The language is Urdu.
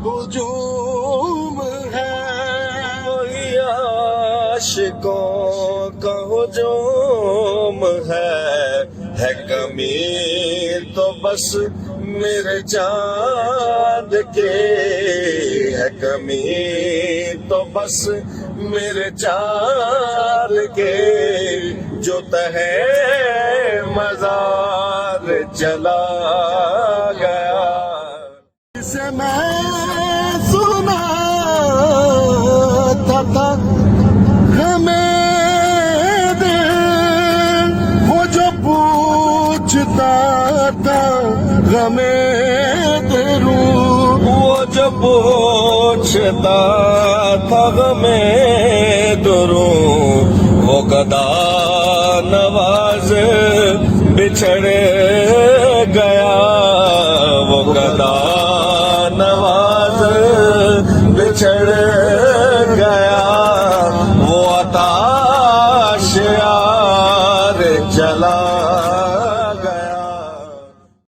ہجوم ہے، وہی عاشقوں کا ہجوم ہے کمی تو بس میرے چاند کے، ہے کمی تو بس میرے چاند کے، جو تہے مزار چلا گیا۔ اسے میں سناتا تھا ہمیں دل، وہ جو پوچھتا تھا ہمیں دروں، وہ جو پوچھتا تھا ہمیں دروں، وہ گدا نواز بچھڑ گیا، وہ گدا نواز بچھڑ گیا، وہ عطا شعار چلا